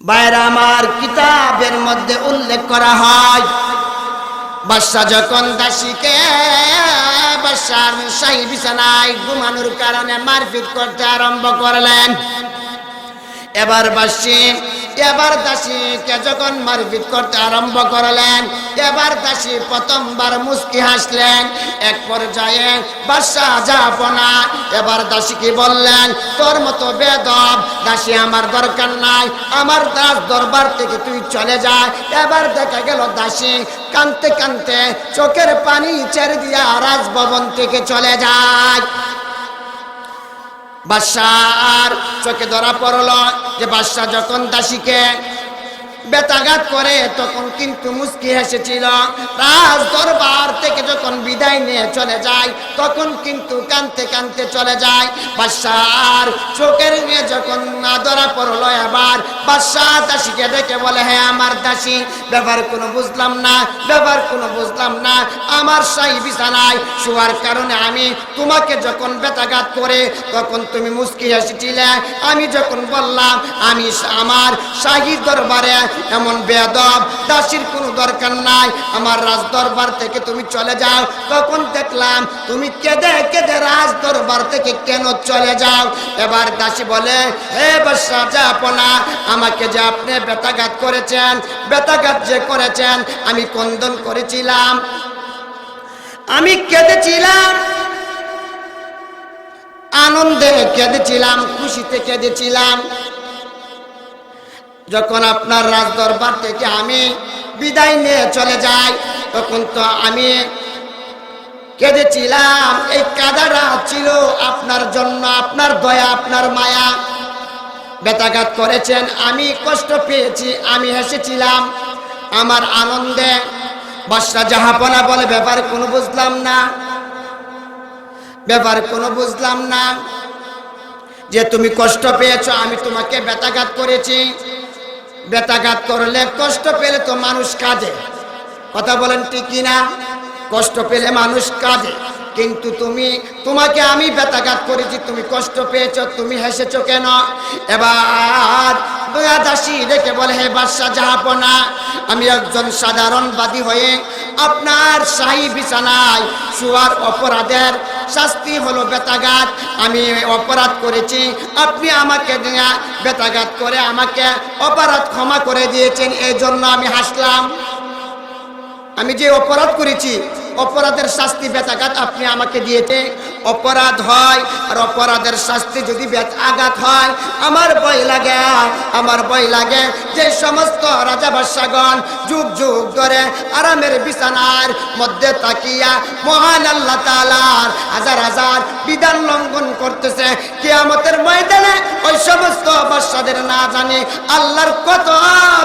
বাইরে আমার কিতাবের মধ্যে উল্লেখ করা হয়, বাদশা যখন দাসীকে বাদশার শাহী বিছানায় ঘুমানোর কারণে মারপিট করতে আরম্ভ করলেন। এবার দাসীকে যখন মারপিট করতে আরম্ভ করলেন, এবার দাসী প্রথমবার মুস্কি হাসলেন। এক পর্যায়ে বাদশা জাহাপনা এবার দাসীকে বললেন, তোর মতো বেদব দাসী আমার দরকার নাই, আমার দাস দরবার থেকে তুই চলে যা। এবার দেখা গেল দাসী কাঁদতে কাঁদতে চোখের পানি ছেড়ে দিয়া রাজভবন থেকে চলে যায়। বাদশার চোখে ধরা পড়ল যে বাদশা যখন দাসীকে বেতাঘাত করে তখন কিন্তু মুস্কি হেসেছিল, রাজ দরবার থেকে যখন বিদায় নিয়ে চলে যায় তখন কিন্তু কাঁদতে কাঁদতে চলে যায়। বাদশার চোখের নিয়ে যখন না ধরা পড়লো, এবার বাদশা দাসীকে ডেকে বলে, হ্যাঁ আমার দাসী, ব্যাপার কোনো বুঝলাম না, আমার শাহী বিছানায় শোয়ার কারণে আমি তোমাকে যখন বেতাঘাত করে তখন তুমি মুস্কি হেসেছিলে। আমি যখন বললাম আমি আমার শাহী দরবারে এমন বেয়াদব দাসীর কোনো দরকার নাই, আমার রাজ দরবার থেকে তুমি চলে যাও, তখন দেখলাম তুমি কেঁদে কেঁদে রাজ দরবার থেকে কেন চলে যাও। এবার দাসী বলে, হে বাদশা জাহাপনা, আমাকে যে আপনি বেতাঘাত করেছেন, বেতাঘাত যে করেছেন, আমি কন্দন করেছিলাম, আমি কেঁদেছিলাম, আনন্দে কেঁদেছিলাম, খুশিতে কেঁদেছিলাম। যখন আপনার রাজ দরবার থেকে আমি বিদায় নিয়ে চলে যাই তখন তো আমি কেঁদেছিলাম। এই কাঁদাটা ছিল আপনার জন্য, আপনার দয়া, আপনার মায়া। বেতাঘাত করেছেন, আমি কষ্ট পেয়েছি, আমি হেসেছিলাম আমার আনন্দে। বাদশা জাহাপনা বলে, ব্যাপার কোনো বুঝলাম না যে তুমি কষ্ট পেয়েছো, আমি তোমাকে বেতাঘাত করেছি। বেতাঘাত করলে, কষ্ট পেলে তো মানুষ কাঁদে, কথা বলেন ঠিক কিনা? কষ্ট পেলে মানুষ কাঁদে, কিন্তু তোমাকে আমি বেতাঘাত করেছি, তুমি কষ্ট পেয়েছো, তুমি হেসেছো কেন? এবার দাসী ডেকে বলে, হে বাদশা জাহাপনা, আমি একজন সাধারণ বাদী হয়ে আপনার শাহী বিছানায় শোয়ার অপরাধের শাস্তি হলো বেতাঘাত। আমি অপরাধ করেছি, আপনি আমাকে বেতাঘাত করে আমাকে অপরাধ ক্ষমা করে দিয়েছেন, এই জন্য আমি হাসলাম। আমি যে অপরাধ করেছি, অপরাধের শাস্তি বেতাঘাত আপনি আমাকে দিয়েছে। অপরাধ হয় আর অপরাধের শাস্তি যদি বেতাঘাত হয়, আমার ভয় লাগে যে সমস্ত রাজা বাদশাগণ যুগ যুগ ধরে আরামের বিছানার মধ্যে তাকিয়া মহান আল্লাহ তাআলার হাজার হাজার বিধান লঙ্ঘন করতেছে, কিয়ামতের ময়দানে ওই সমস্ত বাদশাদের না জানি আল্লাহর কত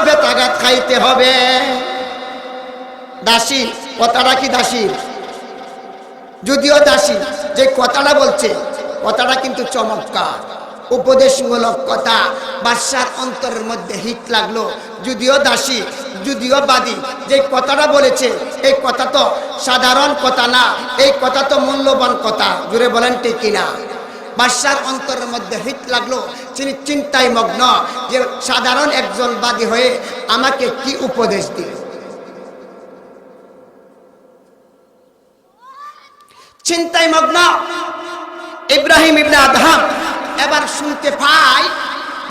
বেতাঘাত খাইতে হবে। দাসী কথাটা কি দাসীর? যদিও দাসী যে কথাটা বলছে, কথাটা কিন্তু চমৎকার, উপদেশমূলক কথা। বাদশার অন্তরের মধ্যে হিট লাগলো। যদিও দাসী, যদিও বাদী, যে কথাটা বলেছে এই কথা তো সাধারণ কথা না, এই কথা তো মূল্যবান কথা। জুড়ে বলেন ঠিক কিনা? বাদশার অন্তরের মধ্যে হিট লাগলো, তিনি চিন্তায় মগ্ন যে সাধারণ একজন বাদী হয়ে আমাকে কি উপদেশ দিল। চিন্তায় মগ্ন ইব্রাহিম ইবনে আদহাম এবার শুনতে পায়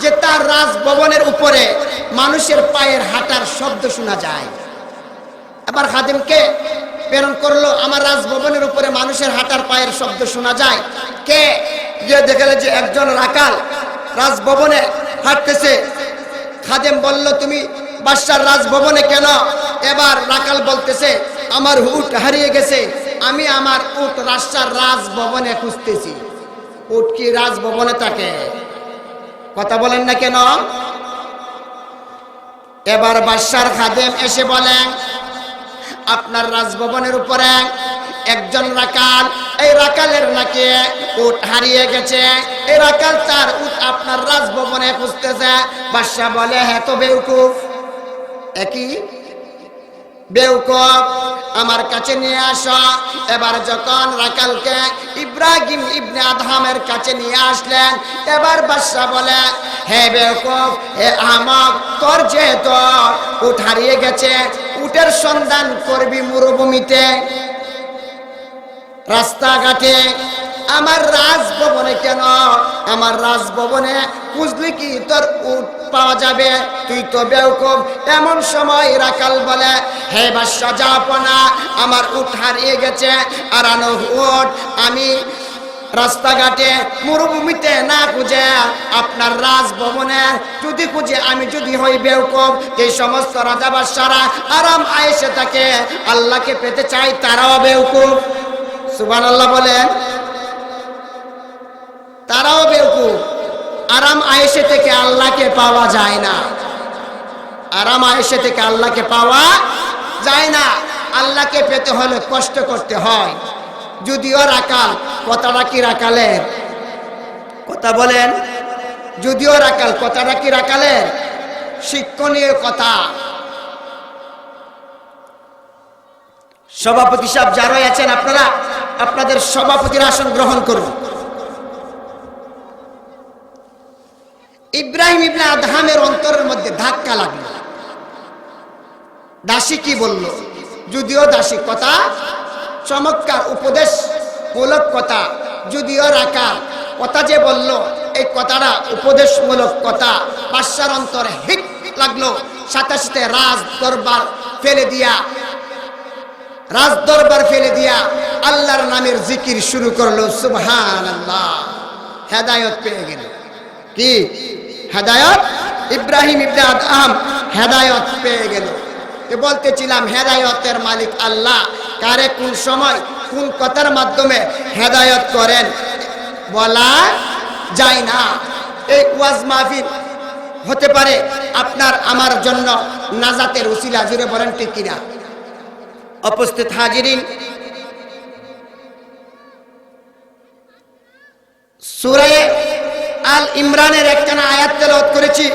যে তার রাজভবনের উপরে মানুষের পায়ের হাঁটার শব্দ শোনা যায়। এবার খাদেমকে প্রেরণ করলো, আমার রাজভবনের উপরে মানুষের হাঁটার পায়ের শব্দ শোনা যায়, কে? গিয়ে দেখলে যে একজন রাখাল রাজভবনে হাঁটতেছে। খাদেম বলল, তুমি বাদশার রাজভবনে কেন? এবার রাখাল বলতেছে, আমার উট হারিয়ে গেছে, আমি আমার উট রাজশার রাজভবনে খুঁজতেছি। উট কি রাজভবনে থাকে? কথা বলেন না কেন? এবার বাদশার খাদেম এসে বলেন, আপনার রাজভবনের উপরে একজন রাখাল, এই রাখালের নাকি উট হারিয়ে গেছে, এই রাখাল তার উট আপনার রাজভবনে খুঁজতেছে। বাদশা বলে, হ্যাঁ তো বেউকুফ, একই বেউকুফ, আমার কাছে নিয়ে আসো। এবার যখন রাখালকে ইব্রাহিম ইবনে আদহামের কাছে নিয়ে আসলেন, এবার বাদশা বলে, হে বেউকুফ, হে আহমক, তোর যেহেতু উট হারিয়ে গেছে, উটের সন্ধান করবি মরুভূমিতে, রাস্তাঘাটে, আমার রাজভবনে কেন? আমার রাজভবনে খুঁজলে কি তোর উট পাওয়া যাবে? তুই তো বেউকুফ। এমন সময় রাখাল বলে, হে বাদশা জাহাপনা, আমার উট হারিয়ে গেছে, আরানো উট আমি রাস্তাঘাটে মরুভূমিতে না খুঁজে আপনার রাজভবনে যদি খুঁজে, আমি যদি হই বেউকুফ, এই সমস্ত রাজা বাদশারা আরাম আয়েশে থাকে, আল্লাহকে পেতে চাই, তারাও বেউকুফ। সুবহানাল্লাহ বলেন। তারাও বেউকুফ। আরাম আয়েশে থেকে আল্লাহকে পাওয়া যায় না। আরাম আয়েশে থেকে আল্লাহকে পাওয়া যায় না। আল্লাহকে পেতে হলে কষ্ট করতে হয়। যদিও রাখাল, কথাটা কি রাখালের? কথা বলেন। যদিও রাখাল, কথাটা কি রাখালের? শিক্ষণীয় কথা। সভাপতি সাহেব যারা আছেন, আপনারা আপনাদের সভাপতির আসন গ্রহণ করুন। ইব্রাহিম ইবনে আদহামের অন্তরের মধ্যে ধাক্কা লাগলো। দাসী কি বলল? যদিও দাসী কথা চমৎকার উপদেশ মূলক কথা, যদিও রাখাল কথা যে বলল, এই কথাটা উপদেশমূলক কথা। বাদশার অন্তরে হিট লাগলো। সাথে সাথে রাজ দরবার ফেলে দিয়া আল্লাহর নামের জিকির শুরু করলো। সুবহানাল্লাহ। হেদায়েত পেয়ে গেল। কি হেদায়েত? ইব্রাহিম ইবনে আদহাম হেদায়েত পেয়ে গেল। বলতেছিলাম, হেদায়েতের মালিক আল্লাহ। কারে কোন সময় কোন কথার মাধ্যমে হেদায়েত করেন বলা যায় না। এই ওয়াজ মাহফিল হতে পারে আপনার আমার জন্য নাজাতের উসিলা। জুড়ে বলেন ঠিক কিনা? উপস্থিত হাজিরিন, সূরা আল ইমরানের একখানা আয়াত তেলাওয়াত করেছি।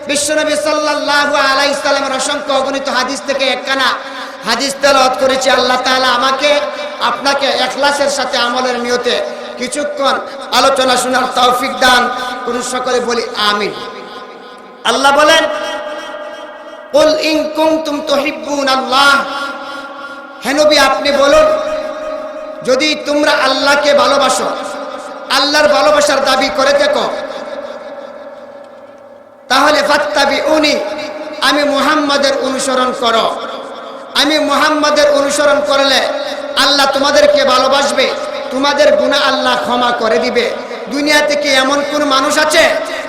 বিশ্বনবী সাল্লাল্লাহু আলাইহি সাল্লামের অসংখ্য অগণিত হাদিস থেকে একখানা হাদিস তেলাওয়াত করেছি। আল্লাহ তাআলা আমাকে আপনাকে ইখলাসের সাথে আমলের নিয়তে কিছুক্ষণ আলোচনা শোনার তৌফিক দান করুন। সকলে বলি আমিন। আল্লাহ বলেন, কুল ইন কুনতুম তুহিব্বুনাল্লাহ, হে নবী আপনি বলুন, যদি তোমরা আল্লাহকে ভালোবাসো, আল্লাহর ভালোবাসার দাবি করে থাকো, তাহলে ফাত্তাবিউনি, আমি মুহাম্মাদের অনুসরণ করো। আমি মুহাম্মাদের অনুসরণ করলে আল্লাহ তোমাদেরকে ভালোবাসবে, তোমাদের গুনাহ আল্লাহ ক্ষমা করে দিবে। দুনিয়া থেকে এমন কোন মানুষ আছে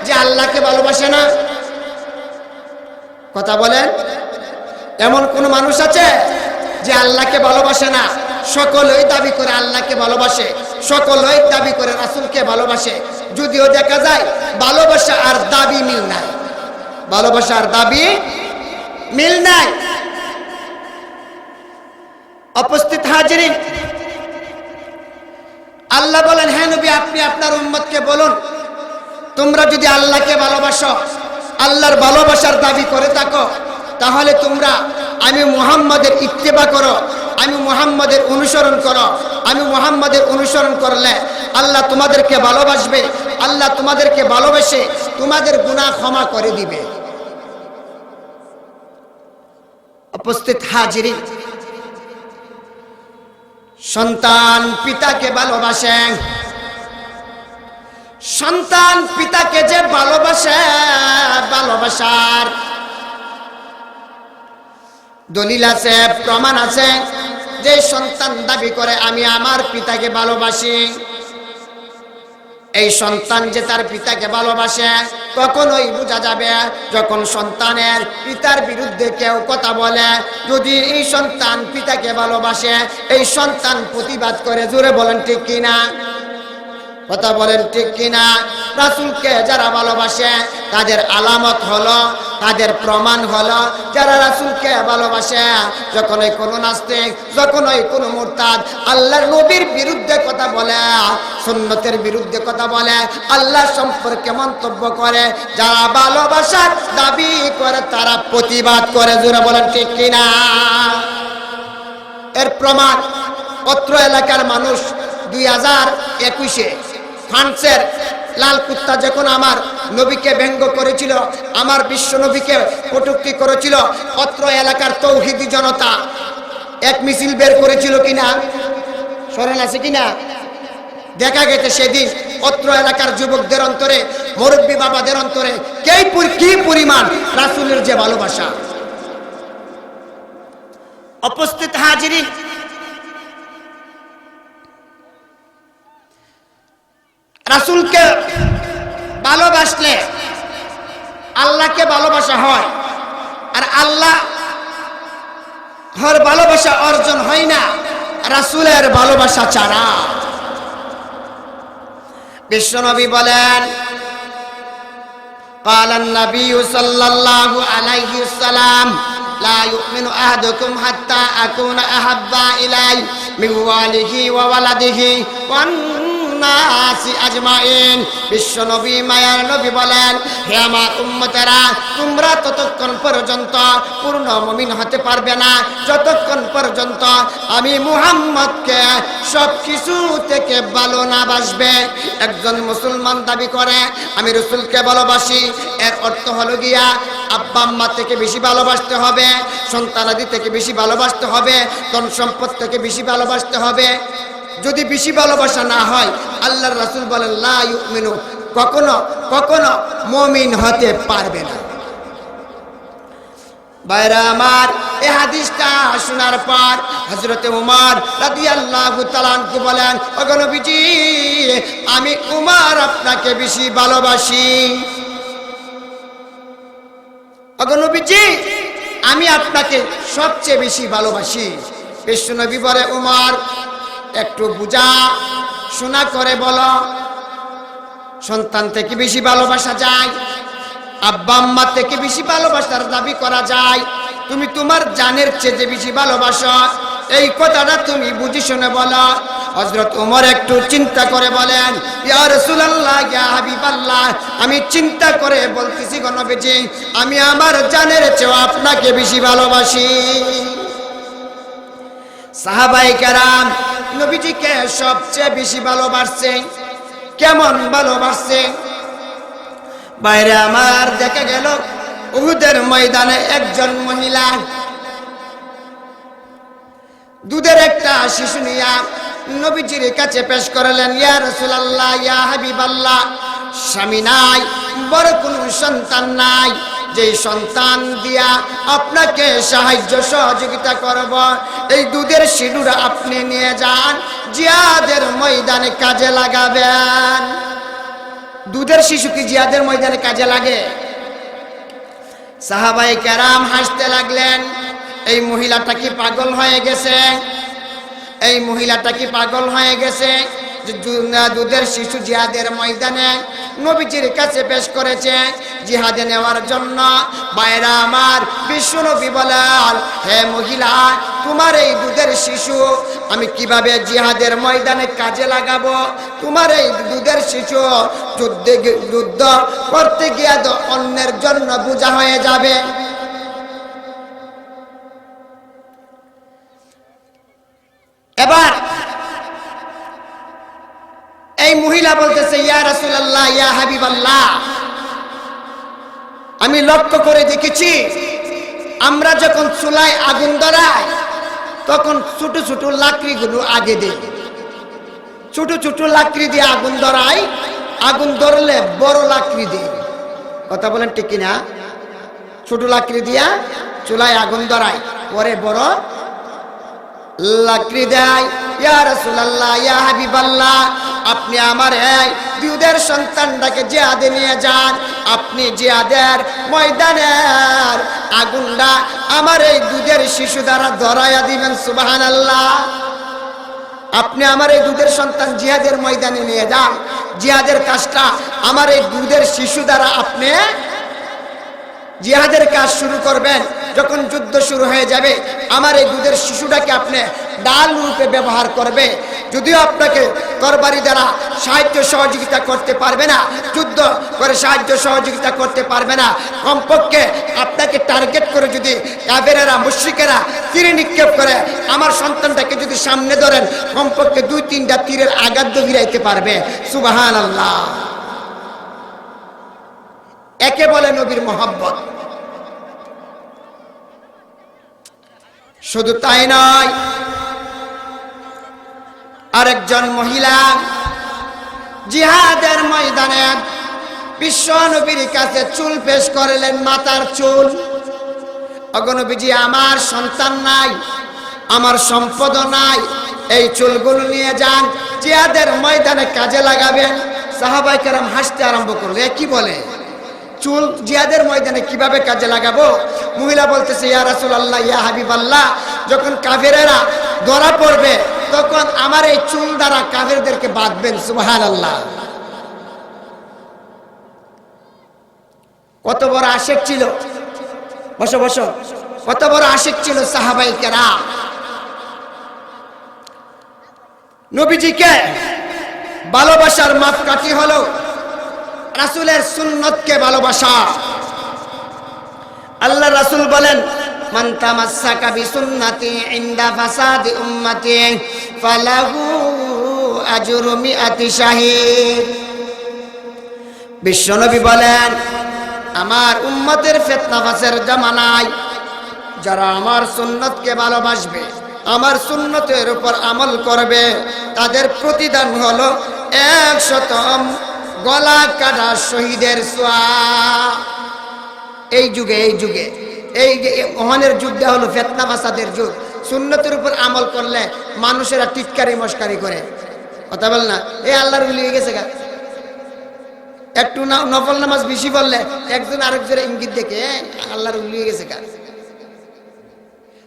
যে আল্লাহকে ভালোবাসে না? কথা বলেন। এমন কোন মানুষ আছে যে আল্লাহকে ভালোবাসে না? সকলেই দাবি করে আল্লাহকে ভালোবাসে, সকলেই দাবি করে রাসূলকে ভালোবাসে। যদিও দেখা যায় ভালোবাসা আর দাবি মিল নাই। ভালোবাসা আর দাবি মিল নাই। উপস্থিত হাজিরিন, আল্লাহ বলেন, হে নবী আপনি আপনার উম্মতকে বলুন, তোমরা যদি আল্লাহকে ভালোবাসো, আল্লাহর ভালোবাসার দাবি করে থাকো, তাহলে তোমরা আমি মুহাম্মাদের ইত্তেবা করো, আমি মুহাম্মাদের অনুসরণ করো। আমি মুহাম্মাদের অনুসরণ করলে আল্লাহ তোমাদেরকে ভালোবাসবে, আল্লাহ তোমাদেরকে ভালোবেসে তোমাদের গুনাহ ক্ষমা করে দিবে। উপস্থিত হাজিরিন, সন্তান পিতাকে ভালোবাসে। সন্তান পিতাকে যে ভালোবাসে, ভালোবাসার দলিল আছে, প্রমাণ আছে। যে সন্তান দাবি করে আমি আমার পিতাকে ভালোবাসি, এই সন্তান যে তার পিতাকে ভালোবাসে কখনোই বোঝা যাবে যখন সন্তানের পিতার বিরুদ্ধে কেউ কথা বলে। যদি এই সন্তান পিতাকে ভালোবাসে, এই সন্তান প্রতিবাদ করে। জোরে বলেন ঠিক কিনা? কথা বলেন ঠিক কিনা? রাসূলকে যারা ভালোবাসে তাদের আলামত হলো, তাদের প্রমাণ হলো, যারা রাসূলকে ভালোবাসে, যখন ওই কোনো নাস্তিক, যখন ওই কোনো মুরতাদ আল্লাহর নবীর বিরুদ্ধে কথা বলে, সুন্নতের বিরুদ্ধে কথা বলে, আল্লাহ সম্পর্কে মন্তব্য করে, যারা ভালোবাসার দাবি করে তারা প্রতিবাদ করে। জোরে বলেন ঠিক কিনা? এর প্রমাণ অত্র এলাকার মানুষ 2021-এ ফ্রান্সের লাল কুত্তা যখন আমার নবীকে ব্যঙ্গ করেছিল, আমার বিশ্ব নবীকে কটূক্তি করেছিল, অত্র এলাকার তৌহিদি জনতা এক মিছিল বের করেছিল কিনা স্মরণ আছে কিনা? দেখা গেছে সেদিন অত্র এলাকার যুবকদের অন্তরে, মুরব্বী বাবাদের অন্তরে কি পরিমাণ রাসূলের যে ভালোবাসা। উপস্থিত হাজিরিন, রাসূলকে ভালোবাসলে আল্লাহকে ভালোবাসা হয়, আর আল্লাহ ভালোবাসা অর্জন হয় না রাসূলের ভালোবাসা ছাড়া। বিশ্বনবী বলেন, قال النبي صلى الله عليه وسلم لا يؤمن أحدكم حتى أكون أحب إليه من والده وولده والناس أجمعين। বিশ্ব নবী মায়ার নবী বলেন, হে আমার উম্মতেরা, তোমরা ততক্ষণ পর্যন্ত পূর্ণ মুমিন হতে পারবে না যতক্ষণ পর্যন্ত আমি মুহাম্মদকে সবকিছু থেকে ভালো না বাসবে। একজন মুসলমান দাবি করে আমি রাসূলকে ভালোবাসি, এর অর্থ হলো গিয়া আব্বা আম্মা থেকে বেশি ভালোবাসতে হবে, সন্তানাদি থেকে বেশি ভালোবাসতে হবে, ধন সম্পদ থেকে বেশি ভালোবাসতে হবে। যদি বেশি ভালোবাসা না হয়, আল্লাহর রাসূল বলেন লা ইউমিনু, কখনো কখনো মুমিন হতে পারবে না। ভাইরা আমার, এই হাদিসটা শোনার পর হযরতে ওমর রাদিয়াল্লাহু তাআলা আনহু বলেন, ওগো নবীজি, আমি ওমর আপনাকে বেশি ভালোবাসি। ওগো নবীজি, আমি আপনাকে সবচেয়ে বেশি ভালোবাসি। বিশ্বনবী বলে, ওমর একটু বুঝা শোনা করে বলো, সন্তান থেকে বেশি ভালোবাসা যায়, আব্বা আম্মা থেকে বেশি ভালোবাসার দাবি করা যায়, তুমি তোমার জানের চেয়ে বেশি ভালোবাসো, এই কথাটা তুমি বুঝে শুনে বলো। হযরত ওমর একটু চিন্তা করে বলেন, ইয়া রাসূলুল্লাহ, ইয়া হাবিবাল্লাহ, আমি চিন্তা করে বলতেছি গো নবীজি, আমি আমার জানের চেয়ে আপনাকে বেশি ভালোবাসি। সাহাবায়ে কেরাম নবীজিকে সবচেয়ে বেশি ভালোবাসছে। কেমন ভালোবাসছে? বাইরে আমার দেখা গেল উহুদের ময়দানে একজন মহিলা দুধের একটা শিশু নিয়া নবীজির কাছে পেশ করলেন, ইয়া রাসূলুল্লাহ, ইয়া হাবিবাল্লাহ, স্বামী নাই, বড় কোনো সন্তান নাই, যে সন্তান দিয়া আপনাকে সাহায্য সহযোগিতা করব, এই দুধের শিশুরা আপনি নিয়ে যান, জিহাদের ময়দানে কাজে লাগাবেন। দুধের শিশু কি জিহাদের ময়দানে কাজে লাগে? সাহাবায়ে কেরাম হাসতে লাগলেন। এই মহিলাটা কি পাগল হয়ে গেছে? এই মহিলাটা কি পাগল হয়ে গেছে যে দুধের শিশু জিহাদের ময়দানে নবীজির কাছে পেশ করেছে জিহাদে নেওয়ার জন্য? বাইরা আমার, বিশ্বনবী বলেন, হে মহিলা, তোমার এই দুধের শিশু আমি কিভাবে জিহাদের ময়দানে কাজে লাগাবো? তোমার এই দুধের শিশু যুদ্ধ করতে গিয়ে তো অন্যের জন্য বোঝা হয়ে যাবে। এবার এই মহিলা বলতেছে, ইয়া রাসূলুল্লাহ, ইয়া হাবিবাল্লাহ, আমি লক্ষ্য করে দেখেছি আমরা যখন চুলায় আগুন ধরাই তখন ছোট ছোট লাকড়িগুলো আগে দিই, ছোট ছোট লাকড়ি দিয়ে আগুন ধরাই, আগুন ধরলে বড় লাকড়ি দিই। কথা বলেন ঠিক কিনা? ছোট লাকড়ি দিয়া চুলায় আগুন ধরাই, পরে বড় লাকড়ি দেয়। ইয়া রাসূলুল্লাহ, ইয়া হাবিবাল্লাহ, আপনি আমার এই দুধের সন্তানটাকে জিহাদে নিয়ে যান, আপনি জিহাদের ময়দানের আগুনটা আমার এই দুধের শিশু দ্বারা ধরাইয়া দিবেন। সুবহানাল্লাহ। আপনি আমার এই দুধের সন্তান জিহাদের ময়দানে নিয়ে যান, জিহাদের কাজটা আমার এই দুধের শিশু দ্বারা আপনি জিহাদের কাজ শুরু করবেন। যখন যুদ্ধ শুরু হয়ে যাবে আমার এই দুধের শিশুটাকে আপনি ডাল রূপে ব্যবহার করবে। যদিও আপনাকে তরবারি দ্বারা সাহায্য সহযোগিতা করতে পারবে না, যুদ্ধ করে সাহায্য সহযোগিতা করতে পারবে না, কমপক্ষে আপনাকে টার্গেট করে যদি কাফেরেরা মুশরিকেরা তীর নিক্ষেপ করে আমার সন্তানটাকে যদি সামনে ধরেন কমপক্ষে 2-3টা তীরের আঘাত গিরাইতে পারবে। সুবহানাল্লাহ। একে বলে নবীর মহব্বত। শুধু তাই নয়, আরেকজন মহিলা জিহাদের ময়দানে বিশ্ব নবীর কাছে চুল পেশ করলেন, মাথার চুল। ওগো নবীজি, আমার সন্তান নাই, আমার সম্পদ নাই, এই চুলগুলো নিয়ে যান, জিহাদের ময়দানে কাজে লাগাবেন। সাহাবায়ে কেরাম হাসতে আরম্ভ করলো, এ কি বলে, চুল জিহাদের ময়দানে কিভাবে কাজে লাগাবো? মহিলা বলতেছে, ইয়া রাসূলুল্লাহ, ইয়া হাবিবাল্লাহ, যখন কাফেরেরা ধরা পড়বে তখন আমার এই চুল দ্বারা কাফেরদেরকে বাঁধবেন। সুবহানাল্লাহ। কত বড় আশিক ছিল, বসো বসো, কত বড় আশিক ছিল সাহাবায়ে কেরাম। নবীজিকে ভালোবাসার মাপকাঠি হলো রাসূলের সুন্নতকে ভালোবাসা। আল্লাহ রাসূল বলেন, মান তামাসসাকা বিসুন্নতি ইনদা ফাসাদি উম্মতি ফালাহু আজরু মিআতি শাহীদ। বিশ্বনবী বলেন, আমার উম্মতের ফিতনা ফাসাদের জামানায় যারা আমার সুন্নতকে ভালোবাসবে, আমার সুন্নতের উপর আমল করবে, তাদের প্রতিদান হলো 100 গলা কাটা শহীদের সওয়াব। এই যুগে এই মহানের যুগটা হলো ফিতনা ফাসাদের যুগ। সুন্নতের উপর আমল করলে মানুষেরা টিটকারি মস্কারি করে, কথা বল না, এই আল্লাহর ওলি হয়ে গেছে গা। একটু নফল নামাজ বেশি পড়লে একজন আরেকজনের ইঙ্গিত দেখে আল্লাহর ওলি হয়ে গেছে গা।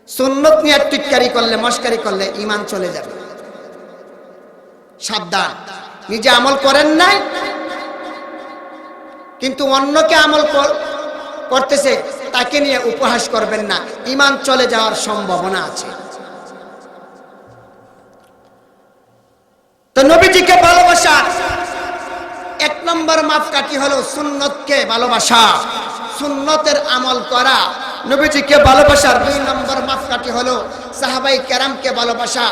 সুন্নত নিয়ে টিটকারি করলে মস্কারি করলে ঈমান চলে যাবে। সাবধান, নিজে আমল করেন নাই কিন্তু অন্যকে আমল করতেছে তাকে নিয়ে উপহাস করবেন না, ঈমান চলে যাওয়ার সম্ভাবনা আছে। তো নবীজিকে ভালোবাসা 1 নম্বর মাপকাঠি হলো সুন্নতকে ভালোবাসা, সুন্নতের আমল করা। নবীজিকে ভালোবাসার 2 নম্বর মাপকাঠি হলো সাহাবায়ে কেরামকে ভালোবাসা।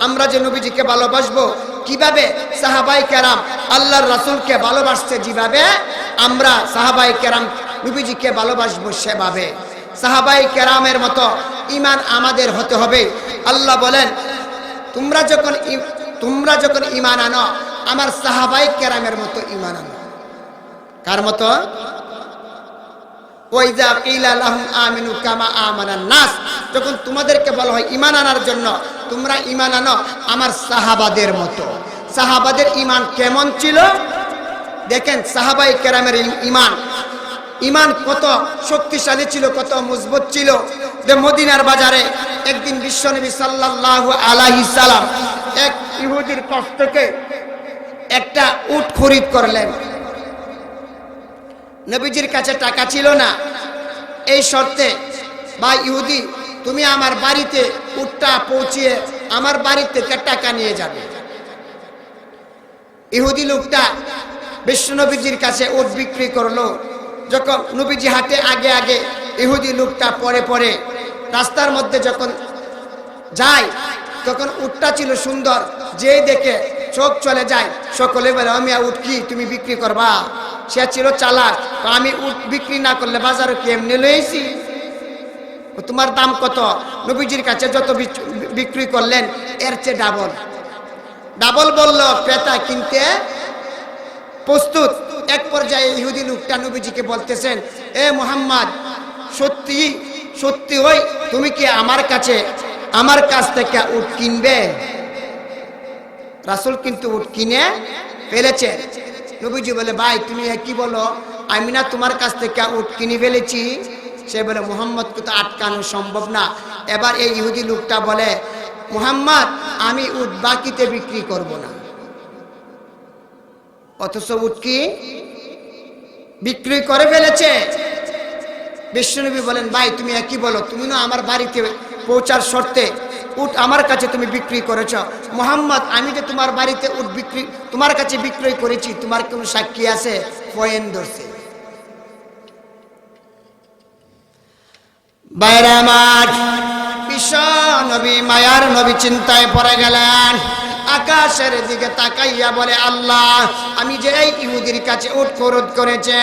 আমরা যে নবীজিকে ভালোবাসবো কিভাবে? সাহাবায়ে কেরাম আল্লাহর রাসূলকে ভালোবাসছে যেভাবে, আমরা সাহাবায়ে কেরাম নবীজিকে ভালোবাসবো সেভাবে। সাহাবায়ে কেরামের মতো ঈমান আমাদের হতে হবে। আল্লাহ বলেন, তোমরা যখন ঈমান আনো আমার সাহাবায়ে কেরামের মতো ঈমান আনো। কার মতো? ওয়াইজা কিলা লাহুম আমিনু কামা আমানান নাস, যখন তোমাদেরকে বলা হয় ঈমান আনার জন্য, তোমরা ঈমান আনো আমার সাহাবাদের মতো। সাহাবাদের ঈমান কেমন ছিল দেখেন, সাহাবায়ে কেরামের ঈমান কত শক্তিশালী ছিল, কত মজবুত ছিল। যে মদিনার বাজারে একদিন বিশ্বনবী সাল্লাল্লাহু আলাইহি সাল্লাম এক ইহুদির কাছ থেকে একটা উট খরিদ করলেন। নবীজির কাছে টাকা ছিল না, এই শর্তে, বা ইহুদি তুমি আমার বাড়িতে উটটা পৌঁছিয়ে আমার বাড়ি থেকে টাকা নিয়ে যাবে। ইহুদি লোকটা বিশ্বনবীজির কাছে উট বিক্রি করলো। যখন নবীজি হাঁটে আগে আগে, ইহুদি লোকটা পরে পরে, রাস্তার মধ্যে যখন যায় তখন উটটা ছিল সুন্দর, যেই দেখে চোখ চলে যায়। সকলে বলে, আমি উট কি তুমি বিক্রি করবা? সে ছিল চালাক, আমি উট বিক্রি না করলে বাজারে কি এমনি লইছি? তোমার দাম কত? নবীজির কাছে যত বিক্রি করলেন এর চেয়ে ডাবল বলল, ক্রেতা কিনতে প্রস্তুত। এক পর্যায়ে ইহুদি লোকটা নবীজিকে বলতেছেন, এ মুহাম্মদ, সত্যি ওই তুমি কি আমার কাছ থেকে উট কিনবে? রাসূল কিন্তু উট কিনে ফেলেছেন। নবীজি বলে, ভাই তুমি কি বলো, আমি না তোমার কাছ থেকে উট কিনে ফেলেছি? সে বলে, মুহাম্মদকে তো আটকানো সম্ভব না। এবার এই ইহুদি লোকটা বলে, মুহাম্মদ আমি উট বাকিতে বিক্রি করব না। অথচ উট কি বিক্রি করে ফেলেছে। বিশ্বনবী বলেন, ভাই তুমি কি বলো, তুমি না আমার বাড়িতে পৌঁছার শর্তে উট আমার কাছে তুমি বিক্রি করেছ। মোহাম্মদ, আমি যে তোমার বাড়িতে উট বিক্রি তোমার কাছে বিক্রয় করেছি, তোমার কোনো সাক্ষী আছে? পয়েন্ট ধরছে। বাইরে আমার বিশ্ব নবী মায়ার নবী চিন্তায় পড়ে গেলেন। আকাশের দিকে তাকাইয়া বলে, আল্লাহ, আমি যে এই ইহুদির কাছে উট খরচ করেছে,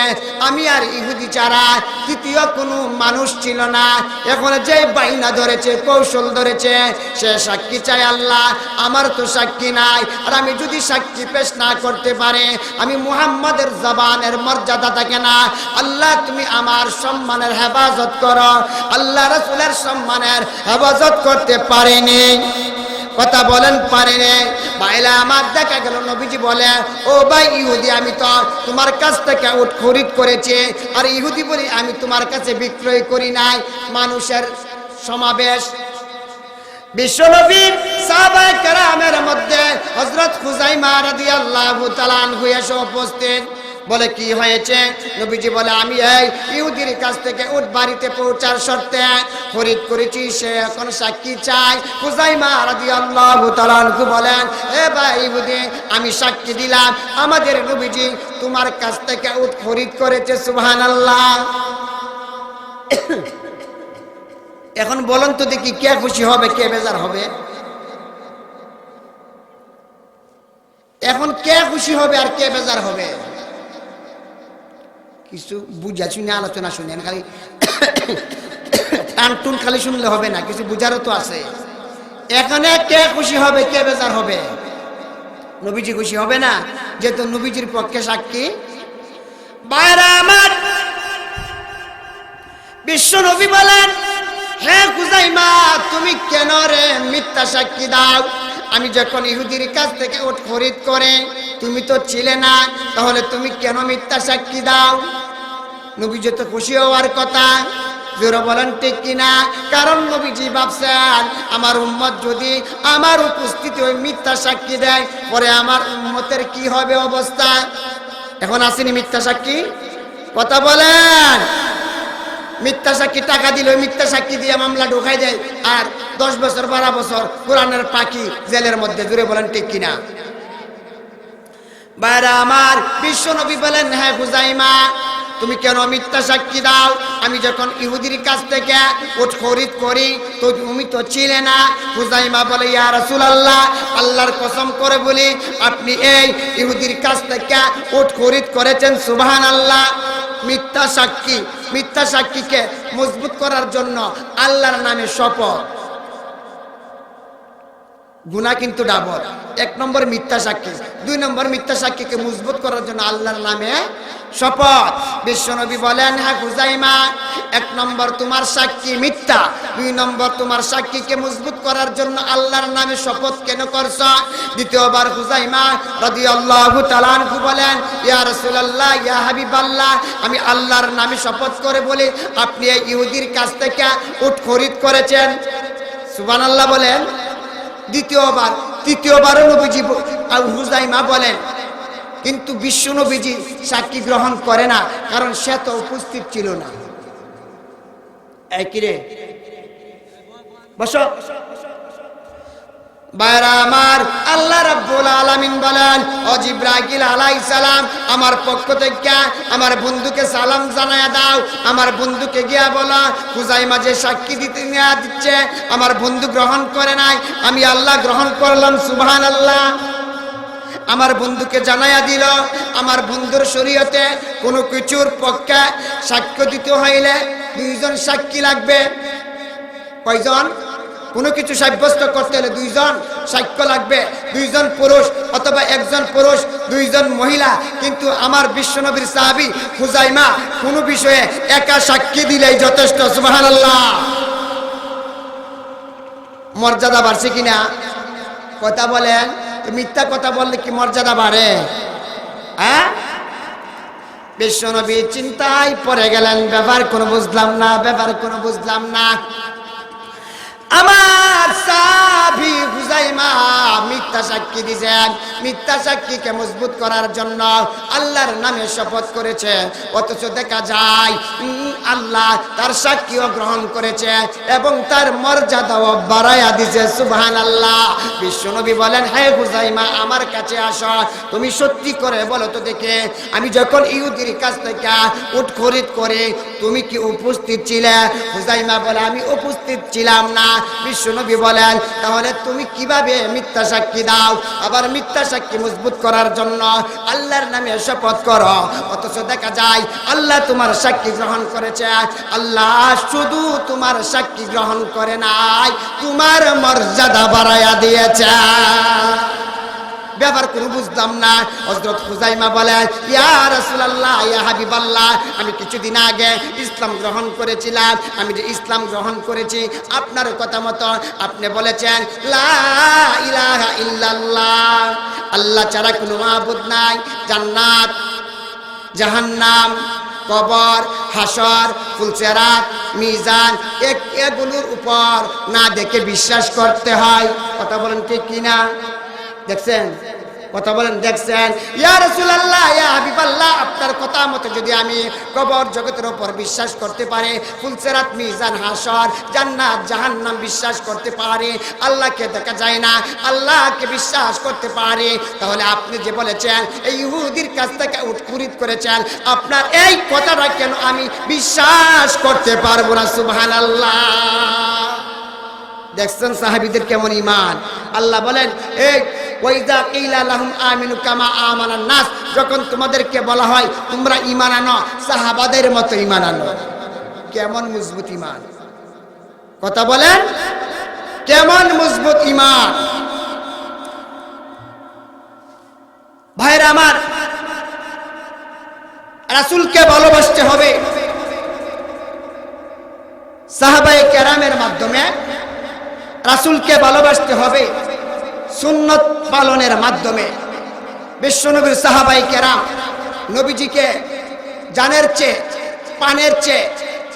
আমি আর ইহুদি ছাড়া তৃতীয় কোনো মানুষ ছিল না। এখন যে বাইনা ধরেছে, কৌশল ধরেছে, সে সাক্ষী চাই। আল্লাহ, আমার তো সাক্ষী নাই, আর আমি যদি সাক্ষী পেশ না করতে পারে আমি মুহাম্মাদের জবানের মর্যাদা থাকে না। আল্লাহ, তুমি আমার সম্মানের হেফাজত করো। আল্লাহ রাসূলের সম্মানের হেফাজত করতে পারেনি। কথা বলেন, পারেনি। ভাইলা আমার দেখা গেল নবীজি বলে, ও ভাই ইহুদি, আমি তো তোমার কাছ থেকে উট খরিদ করেছি। আর ইহুদি বলি, আমি তোমার কাছে বিক্রয় করি নাই। মানুষের সমাবেশ। বিশ্বনবী সাহাবায়ে কেরামের মধ্যে হযরত খুজাইমা রাদিয়াল্লাহু তাআলা আনহু এসে উপস্থিত। বলে, কি হয়েছে? নবীজি বলে, আমি এই ইহুদির কাছ থেকে উট বাড়িতে পৌঁছার শর্তে খরিদ করেছি, সে এখন সাক্ষী চাই। খুজাইমা রাদিয়াল্লাহু তাআলা আনহু বলেন, এ ভাই ইহুদি, আমি সাক্ষী দিলাম আমাদের নবীজি তোমার কাছ থেকে উট খরিদ করেছে। সুবহানাল্লাহ। এখন বলেন তো দেখি, কে খুশি হবে, কে বেজার হবে? এখন কে খুশি হবে আর কে বেজার হবে? কিছু বুঝা শুনে আলোচনা শুনেন, খালি টানটুন খালি শুনলে হবে না, কিছু বুঝারও তো আছে। এখানে কে খুশি হবে, কে বেজার হবে? নবীজি খুশি হবে না, যেহেতু নবীজির পক্ষে সাক্ষী। বাইরা আমার বিশ্ব নবী বলেন, হে খুজাইমা, তুমি কেন রে মিথ্যা সাক্ষী দাও? আমি যখন ইহুদির কাছ থেকে উট খরিদ করে তুমি তো ছিলে না, তাহলে তুমি কেন মিথ্যা সাক্ষী দাও? নবীজি তো খুশি হওয়ার কথা। জোরে বলেন ঠিক কিনা? কারণ নবীজি ভাবছেন, আমার উম্মত যদি আমার উপস্থিতি ওই মিথ্যা সাক্ষী দেয়, পরে আমার উম্মতের কি হবে অবস্থা? এখন আসেনি মিথ্যা সাক্ষী? কথা বলেন। মিথ্যা সাক্ষী টাকা দিল, মিথ্যা সাক্ষী দিয়ে মামলা ঢুকাই দেয়, আর 10 বছর 12 বছর কোরআনের পাখি জেলের মধ্যে। জোরে বলেন ঠিক কিনা? বাইরা আমার বিশ্ব নবী বলেন, হ্যাঁ খুজাইমা, তুমি কেন মিথ্যা সাক্ষী দাও? আমি যখন ইহুদির কাছ থেকে উট খরিদ করি তো তুমি তো ছিলে না। খুজাইমা বলে, ইয়া রাসূলুল্লাহ, আল্লাহর কসম করে বলি, আপনি এই ইহুদির কাছ থেকে উট খরিদ করেছেন। সুবহানাল্লাহ। মিথ্যা সাক্ষী, মিথ্যা সাক্ষীকে মজবুত করার জন্য আল্লাহর নামে শপথ। গুনাহ কিন্তু ডাবল। 1 নম্বর মিথ্যা সাক্ষী, 2 নম্বর মিথ্যা সাক্ষীকে মজবুত করার জন্য আল্লাহর নামে শপথ। বিশ্বনবী বলেন, হ্যাঁ খুজাইমা, 1 নম্বর তোমার সাক্ষী মিথ্যা, 2 নম্বর তোমার সাক্ষীকে মজবুত করার জন্য আল্লাহর নামে শপথ কেন করছ? দ্বিতীয়বার খুজাইমা রাদিয়াল্লাহু তাআলা আনহু বলেন, ইয়া রাসূলুল্লাহ, ইয়া হাবিবাল্লাহ, আমি আল্লাহর নামে শপথ করে বলি, আপনি এই ইহুদির কাছ থেকে উট খরিদ করেছেন। সুবহানাল্লাহ বলেন। তৃতীয়বারও নবীজি খুজাইমা বলেন, কিন্তু বিশ্ব নবীজি সাক্ষী গ্রহণ করে না, কারণ সে তো উপস্থিত ছিল না। একই রে বসো। বাইরা আমার আল্লাহ রাব্বুল আলামিন বলেন, ও জিবরাইল আলাইহিস সালাম, আমার পক্ষ থেকে আমার বন্ধুকে সালাম জানায়া দাও। আমার বন্ধুকে গিয়া বলো, খুজাইমা যে সাক্ষী দিচ্ছে আমার বন্ধু গ্রহণ করে নাই, আমি আল্লাহ গ্রহণ করলাম। সুবহানাল্লাহ। আমার বন্ধুকে জানায়া দিল, আমার বন্ধুর শরীয়তে কোনো কিছুর পক্ষে সাক্ষ্য দিতে হইলে 2 জন সাক্ষী লাগবে। কয়জন? কোনো কিছু সাব্যস্ত করতে হলে 2 জন সাক্ষ্য লাগবে। 2 জন পুরুষ অথবা 1 জন পুরুষ, 2 জন মহিলা। কিন্তু আমার বিশ্বনবীর সাহাবী খুজাইমা কোনো বিষয়ে একা সাক্ষী দিলেই যথেষ্ট। সুবহানাল্লাহ। মর্যাদা বাড়ছে কিনা? কথা বলেন। মিথ্যা কথা বললে কি মর্যাদা বাড়ে? হ্যাঁ? বিশ্বনবী চিন্তায় পড়ে গেলেন, ব্যাপার কোনো বুঝলাম না। আমার সাহাবী হুযাইমা মিথ্যা সাক্ষী দিয়েছেন। মিথ্যা সাক্ষীকে মজবুত করার জন্য আল্লাহর নামে শপথ করেছে, অথচ দেখা যায় আল্লাহ তার সাক্ষীও গ্রহণ করেছে এবং তার মর্যাদাও বাড়ায়া দিয়েছে। সুবহানাল্লাহ। বিশ্বনবী বলেন, হে হুযাইমা আমার কাছে আসো, তুমি সত্যি করে বলো তো দেখে, আমি যখন ইহুদির কাছ থেকে উট খরিদ করে তুমি কি উপস্থিত ছিলে? হুযাইমা বলে, আমি উপস্থিত ছিলাম না। বিশ্বনবী বলেন, তাহলে তুমি কিভাবে মিথ্যা সাক্ষী দাও? আবার মিথ্যা সাক্ষী মজবুত করার জন্য আল্লাহর নামে শপথ করো, অথচ দেখা যায় আল্লাহ তোমার সাক্ষী গ্রহণ করেছে। আল্লাহ শুধু তোমার সাক্ষী গ্রহণ করে নাই, তোমার মর্যাদা বাড়ায়া দিয়েছে। ব্যাপার কোনো বুঝলাম না। হযরত হুযাইমা বলে, ইয়া রাসূলুল্লাহ, ইয়া হাবিবাল্লাহ, আমি কিছুদিন আগে ইসলাম গ্রহণ করেছিলাম। আমি যে ইসলাম গ্রহণ করেছি আপনার কথা মতো আপনি বলেছেন লা ইলাহা ইল্লাল্লাহ, আল্লাহ ছাড়া কোনো মাবুদ নাই। জান্নাত, জাহান্নাম, কবর, হাসর, ফুলসিরাত, মিজান এগুলোর উপর না দেখে বিশ্বাস করতে হয়। কথা বলেন ঠিক কিনা? দেখছেন? কথা বলেন দেখছেন? ইয়া রাসূলুল্লাহ, ইয়া হাবিবাল্লাহ, আপনার কথা মতো যদি আমি কবর জগতের উপর বিশ্বাস করতে পারি, ফুলসিরাত, মিজান, হাসর, জান্নাত, জাহান্নাম বিশ্বাস করতে পারি, আল্লাহকে দেখা যায় না, আল্লাহকে বিশ্বাস করতে পারি, তাহলে আপনি যে বলেছেন এই ইহুদির কাছ থেকে উট খরিদ করেছেন, আপনার এই কথাটা কেন আমি বিশ্বাস করতে পারবো না? সুবহানাল্লাহ। দেখছেন সাহাবীদের কেমন ঈমান? আল্লাহ বলেন, এই ওয়াইদা কিলা লাহুম আমিনু কামা আমানান নাস, যখন তোমাদেরকে বলা হয় তোমরা ঈমান আনো, সাহাবাদের মতো ঈমান আনো। কেমন মজবুত ঈমান! কথা বলেন, কেমন মজবুত ঈমান! ভাইরা আমার, রাসূলকে ভালোবাসতে হবে সাহাবায়ে কেরামের মাধ্যমে, রাসূলকে ভালোবাসতে হবে সুন্নত পালনের মাধ্যমে। বিশ্বনবীর সাহাবায়ে কেরাম নবীজিকে জানের চেয়ে, পানের চেয়ে,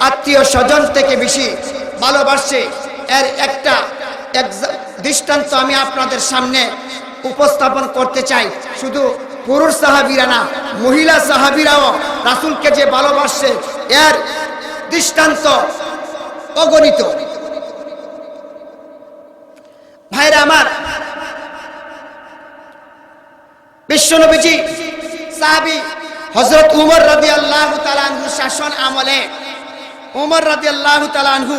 আত্মীয় স্বজন থেকে বেশি ভালোবাসে। এর একটা দৃষ্টান্ত আমি আপনাদের সামনে উপস্থাপন করতে চাই। শুধু পুরুষ সাহাবীরা না, মহিলা সাহাবীরাও রাসূলকে যে ভালোবাসে এর দৃষ্টান্ত অগণিত। ভাইরা আমার, বিশ্বনবীজি সাহাবী হযরত উমর রাদিয়াল্লাহু তাআলা আনহু শাসন আমলে, উমর রাদিয়াল্লাহু তাআলা আনহু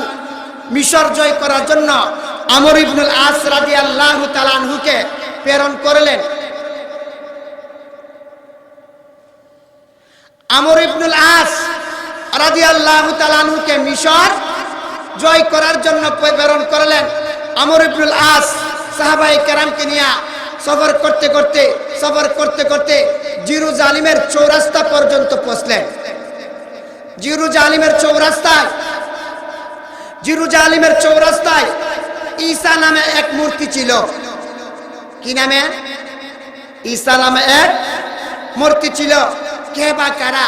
মিশর জয় করার জন্য আমর ইবনুল আস রাদিয়াল্লাহু তাআলা আনহুকে প্রেরণ করলেন। আমর ইবনুল আস রাদিয়াল্লাহু তাআলা আনহুকে মিশর জয় করার জন্য প্রেরণ করলেন। আমর ইবনুল আস সাহাবায়ে কেরামকে নিয়ে সফর করতে করতে জেরুজালেমের চৌরাস্তা পর্যন্ত পৌঁছলেন। জেরুজালেমের চৌরাস্তায় ঈসা নামে এক মূর্তি ছিল। কি নামে? ঈসা নামে এক মূর্তি ছিল। কে বা কারা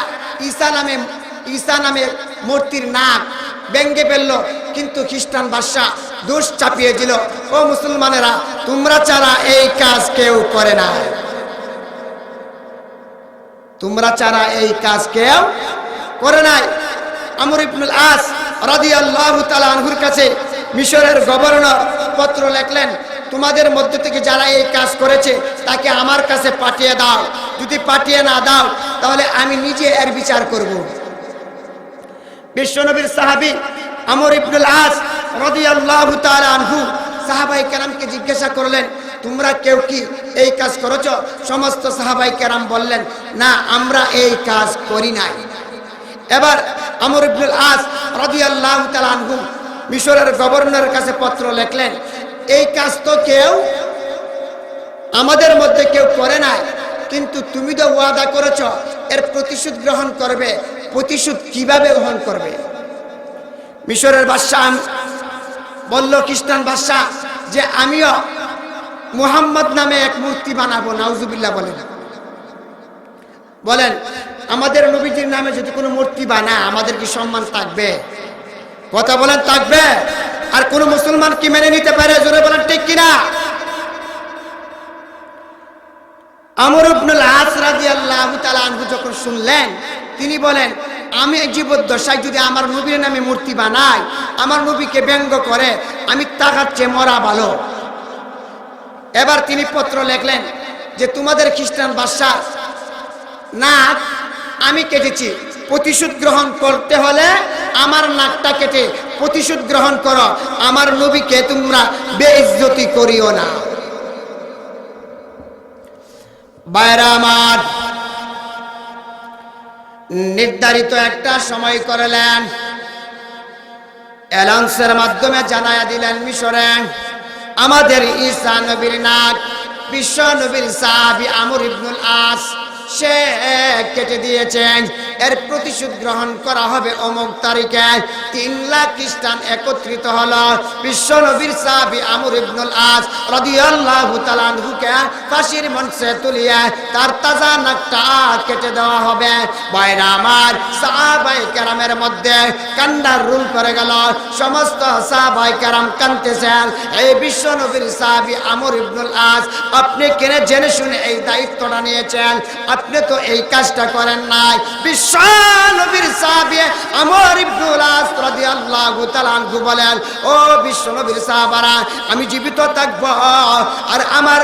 ঈসা নামে মূর্তির নাক ভেঙে ফেললো, কিন্তু খ্রিস্টান বাদশা দোষ চাপিয়ে দিল, ও মুসলমানেরা, তোমরা ছাড়া এই কাজ কেউ করে না, তোমরা ছাড়া এই কাজ কেউ করে নাই। আমর ইবনুল আস রাদিয়াল্লাহু তাআলা আনহুর কাছে মিশরের গভর্নর পত্র লিখলেন, তোমাদের মধ্য থেকে যারা এই কাজ করেছে তাকে আমার কাছে পাঠিয়ে দাও। যদি পাঠিয়ে না দাও তাহলে আমি নিজে এর বিচার করব। বিশ্বনবীর সাহাবী আমর ইবনুল আস রাদিয়াল্লাহু তাআলা আনহু সাহাবায়ে কেরামকে জিজ্ঞাসা করলেন, তোমরা কেউ কি এই কাজ করেছো? সমস্ত সাহাবায়ে কেরাম বললেন, না, আমরা এই কাজ করি নাই। এবার আমর ইবনুল আস রাদিয়াল্লাহু তাআলা আনহু মিশরের গভর্নরের কাছে পত্র লিখলেন, এই কাজ তো আমাদের মধ্যে কেউ করে নাই, কিন্তু তুমি তো ওয়াদা করেছো এর প্রতিশোধ গ্রহণ করবে। প্রতিশোধ কিভাবে গ্রহণ করবে? মিশরের বাদশা বলল, খ্রিস্টান বাদশা, যে আমিও মুহাম্মদ নামে এক মূর্তি বানাবো। নাউজুবিল্লাহ বলেন, আমাদের নবীজির নামে যদি কোনো মূর্তি বানায় আমাদের কি সম্মান থাকবে? কথা বলেন, থাকবে? আর কোন মুসলমান কি মেনে নিতে পারে? জোরে বলেন ঠিক কিনা? আমর ইবনুল আস রাদিয়াল্লাহু তাআলা আনহু যখন শুনলেন, তিনি বলেন, আমি জীবদ্দশায় যদি আমার নবীর নামে মূর্তি বানাই, আমার নবীকে ব্যঙ্গ করে, আমি তার চেয়ে মরা ভালো। এবার তিনি পত্র লিখলেন যে তোমাদের খ্রিস্টান বাদশা নাক আমি কেটেছি, প্রতিশোধ গ্রহণ করতে হলে আমার নাকটা কেটে প্রতিশোধ গ্রহণ করো, আমার নবীকে তোমরা বেইজ্জতি করিও না। বাইরা আমার, নির্ধারিত একটা সময় করলেন, অ্যালাউন্সের মাধ্যমে জানায়া দিলেন মিশরে আমাদের ঈসা নবীর নাক বিশ্ব নবীর সাহাবী আমর ইবনুল আস সে কেটে দিয়েছেন, এর প্রতিশোধ গ্রহণ করা হবে অমুক তারিখে। 3 লাখ খ্রিস্টান একত্রিত হলো, বিশ্ব নবীর সাহাবী আমর ইবনুল আস রাদিয়াল্লাহু তাআলা আনহুকে ফাঁসির মঞ্চে তুলিয়ে তার তাজা নাকটা কেটে দেওয়া হবে। ভাইরা আমার, সাহাবায়ে কেরামের মধ্যে কান্নার রুল পড়ে গেল, সমস্ত সাহাবায়ে কেরাম কাঁদতেছেন। এই বিশ্ব নবীর সাহাবী আমর ইবনুল আস, আপনি কেন জেনে শুনে এই দায়িত্বটা নিয়েছেন? আপনি তো এই কাজটা করেন নাই। বিশ্ব নবীর সাহাবী আমর ইবনুল আস রাদিয়াল্লাহু তাআলা আনহু বলেন, ও বিশ্ব নবীর সাহাবারা, আমি জীবিত থাকব আর আমার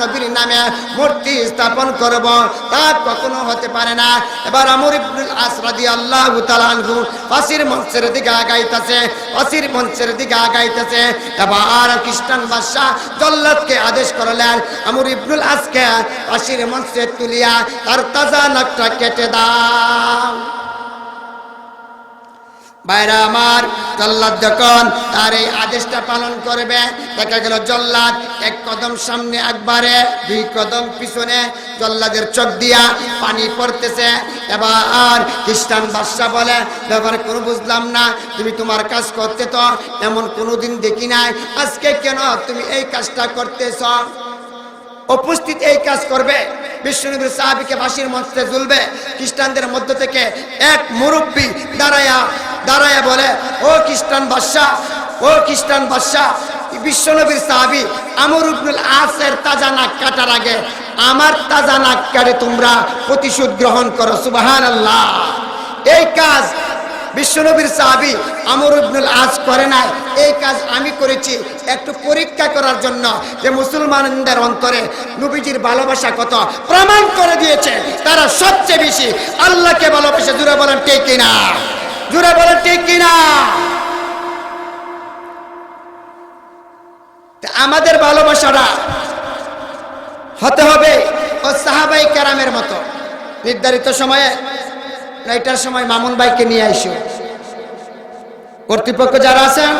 নবীর নামে মূর্তি স্থাপন করব, তা কখনো হতে পারে না। এবার আমর ইবনুল আস রাদিয়াল্লাহু তাআলা আনহু ফাঁসির মঞ্চের দিকে আগাইতেছে, ফাঁসির মঞ্চের দিকে আগাইতেছে। এবার খ্রিস্টান বাদশা জল্লাদকে আদেশ করলেন, আমর ইবনুল আসকে ফাঁসির মঞ্চে তুলিয়া তার তাজা নাকটা কেটে দাও। বাইরা আমার, জল্লাদ যখন তার এই আদেশটা পালন করবে, দেখা গেল জল্লাদ 1 কদম সামনে একবারে, 2 কদম পিছনে, জল্লাদের চোখ দিয়া পানি পড়তেছে। এবার খ্রিস্টান বাদশা বলে, ব্যাপারে কোনো বুঝলাম না, তুমি তোমার কাজ করতে তো এমন কোনোদিন দেখি নাই, আজকে কেন তুমি এই কাজটা করতেছ? উপস্থিত এই কাজ করবে, বিশ্বনবীর সাহাবীকে ফাঁসির মঞ্চে ঝুলবে। খ্রিস্টানদের মধ্য থেকে এক মুরব্বী দাঁড়ায়া বলে, ও খ্রিস্টান বাদশা, ও খ্রিস্টান বাদশা, বিশ্বনবীর সাহাবী আমর ইবনুল আসের তাজা নাক কাটার আগে আমার তাজা নাক কাটে তোমরা প্রতিশোধ গ্রহণ করো। সুবহানাল্লাহ। এই কাজ বিশ্বনবীর সাহাবী আমর ইবনুল আস করে নাই, এই কাজ আমি করেছি একটু পরীক্ষা করার জন্য যে মুসলমানদের অন্তরে নবীজির ভালোবাসা কত, প্রমাণ করে দিয়েছে তারা সবচেয়ে বেশি আল্লাহকে ভালোবাসে। জুড়ে বলেন ঠিক কিনা? জুড়ে বলেন ঠিক কিনা? আমাদের ভালোবাসাটা হতে হবে ও সাহাবায়ে কেরামের মতো। নির্ধারিত সময়ে 9টার সময় মামুন ভাইকে নিয়ে আইসো, কর্তৃপক্ষ যারা আছেন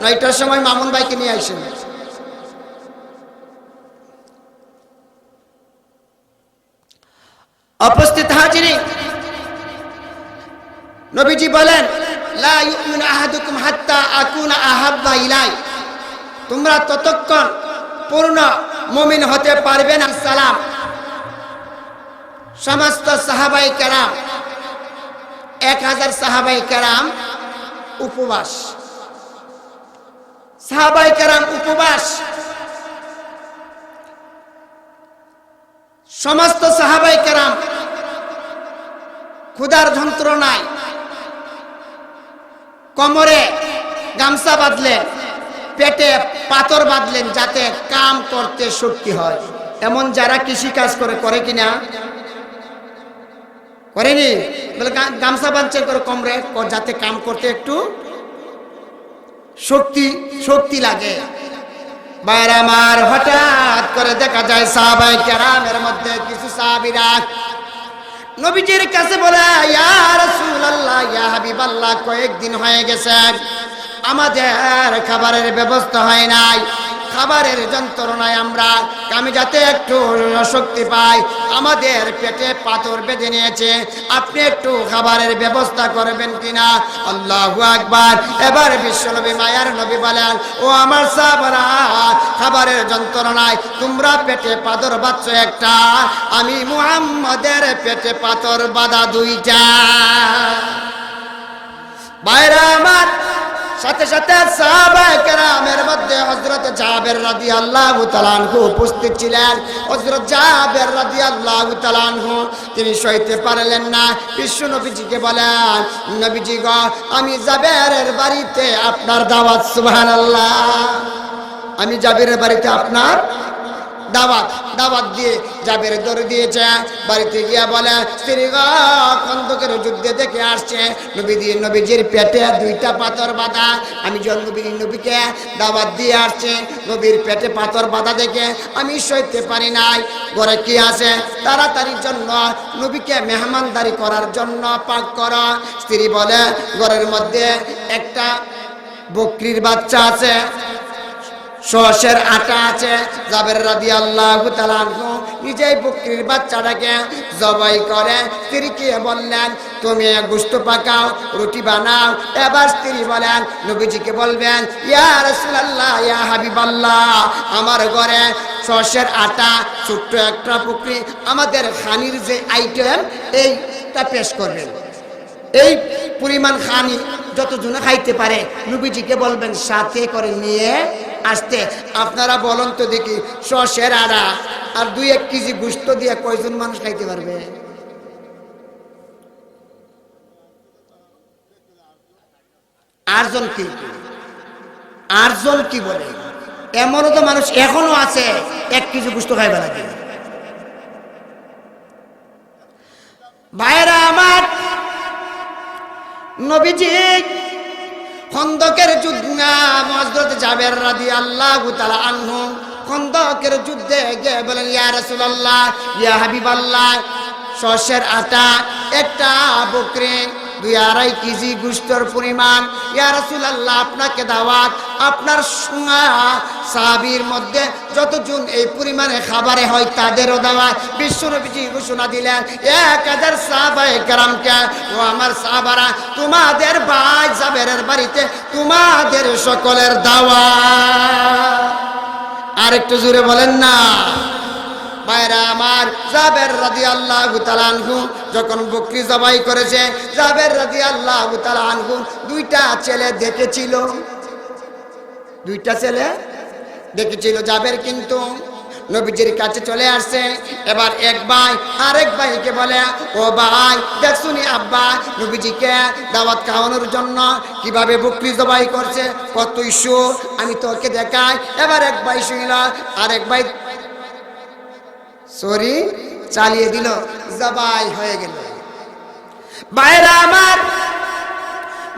9টার সময় মামুন ভাইকে নিয়ে আইসেন। উপস্থিত হাজিরিন, নবীজি বলেন, লা ইউমিনু আহাদুকুম হাত্তা আকুনা আহাব্বা ইলাই, তোমরা ততক্ষণ পূর্ণ মুমিন হতে পারবে না। সালাম। সমস্ত সাহাবায়ে কেরাম 1000 সাহাবায়ে কেরাম উপবাস, সাহাবায়ে কেরাম উপবাস। সমস্ত সাহাবায়ে কেরাম ক্ষুধার যন্ত্রণায় কোমরে গামছা বাঁধলেন, পেটে পাথর বাঁধলেন যাতে কাম করতে শক্তি হয়। এমন যারা কৃষি কাজ করে কিনা? করেনি? বলে গামছা বাঁধছে করে কোমরে যাতে কাম করতে একটু শক্তি লাগে। বাইরে আমার, হঠাৎ করে দেখা যায় সাহাবায়ে কেরামের মধ্যে কিছু সাহাবীরা নবীজির কাছে বলে, ইয়া রাসূলুল্লাহ, ইয়া হাবিবাল্লাহ, কয়েকদিন হয়ে গেছে আমাদের খাবারের ব্যবস্থা হয় নাই, খাবারের যন্ত্রণায় আমি যাতে একটু শক্তি পাই, আমাদের পেটে পাথর বেঁধে নিয়েছে, আপনি একটু খাবারের ব্যবস্থা করবেন কিনা? আল্লাহু আকবার। এবার বিশ্বনবী মায়ার নবী বলেন, ও আমার সাহাবারা, খাবারের যন্ত্রণায় তোমরা পেটে পাথর বাঁধছো একটা, আমি মুহাম্মাদের পেটে পাথর বাঁধা 2টা। ভাইরা আমার, সাথে সাথে সাহাবায়ে কেরামের মধ্যে হযরত জাবের রাদিয়াল্লাহু তাআলা আনহু উপস্থিত ছিলেন। হযরত জাবের রাদিয়াল্লাহু তাআলা আনহু তিনি সইতে পারলেন না, বিশ্ব নবীজিকে বলেন, নবীজি গো, আমি জাবেরের বাড়িতে আপনার দাওয়াত। সুবহানাল্লাহ, আমি জাবেরের বাড়িতে আপনার দাওয়াত দিয়ে জাবের দৌড় দিয়েছে। বাড়িতে গিয়া বলে, স্ত্রী গো, খন্দকের যুদ্ধে দেখে আসছে নবীজির পেটে 2টা পাথর বাঁধা। আমি যখন নবীকে দাওয়াত দিয়ে আসছে, নবীর পেটে পাথর বাঁধা দেখে আমি সইতে পারি নাই। ঘরে কি আছে, তাড়াতাড়ির জন্য নবীকে মেহমানদারি করার জন্য পাক করো। স্ত্রী বলে, ঘরের মধ্যে একটা বকরির বাচ্চা আছে, সরষের আটা আছে। জাবের রাদিয়াল্লাহু তাআলা আনহু নিজেই বকরির বাচ্চাটাকে জবাই করে স্ত্রীকে বললেন, তুমি গোশত পাকাও, রুটি বানাও। এবার স্ত্রী বলেন, নবীজিকে বলবেন, ইয়া রাসূলুল্লাহ, ইয়া হাবিবাল্লাহ, আমার ঘরে সরষের আটা, ছোট্ট একটা বকরি, আমাদের খানির যে আইটেম এইটা পেশ করবেন। এই পরিমাণ খানি যতজনে খাইতে পারে নবীজিকে বলবেন সাথে করে নিয়ে আসতে। আপনারা বলুন তো দেখি, সরষের আটা আর 2-1 কেজি গোশত দিয়ে কয়জন মানুষ খাইতে পারবে? আটজন কি বলে? এমনও তো মানুষ এখনো আছে 1 কেজি গোশত খাইবে লাগে। ভাইরা আমার, নবীজি খন্দকের যুদ্ধে হযরত জাবের রাদিয়াল্লাহু তাআলা আনহু খন্দকের যুদ্ধে গিয়ে বলেন, ইয়া রাসূলুল্লাহ, ইয়া হাবিবাল্লাহ, সরষের আটা, একটা বকরি, 2-2.5 কেজি গোশতের পরিমাণ, ইয়া রাসূলুল্লাহ, আপনাকে দাওয়াত। আপনার সাহাবীর মধ্যে যতজন এই পরিমাণে খাবারে হয় তাদেরও দাওয়াত। বিশ্বনবীজি ঘোষণা দিলেন, 1000 সাহাবায়ে কেরামকে, ও আমার সাহাবারা, তোমাদের ভাই জাবেরের বাড়িতে তোমাদের সকলের দাওয়াত। আর একটু জোরে বলেন না। ভাইরা আমার, জাবের রাদিয়াল্লাহু তাআলা আনহু যখন বকরি জবাই করেছে, জাবের রাদিয়াল্লাহু তাআলা আনহু 2টা ছেলে দেখেছিল। 2টা ছেলে দেখেছিল। জাবের কিন্তু নবীজির কাছে চলে আসছে। এবার এক ভাই আরেক ভাইকে বলে, ও ভাই, দেখছুনি আব্বা নবীজিকে দাওয়াত খাওয়ানোর জন্য কিভাবে বকরি জবাই করছে, কত ইস্যু, আমি তোকে দেখাই। এবার এক ভাই শুনল, আরেক ভাই চালিয়ে দিল, জবাই হয়ে গেল। ভাইরা আমার,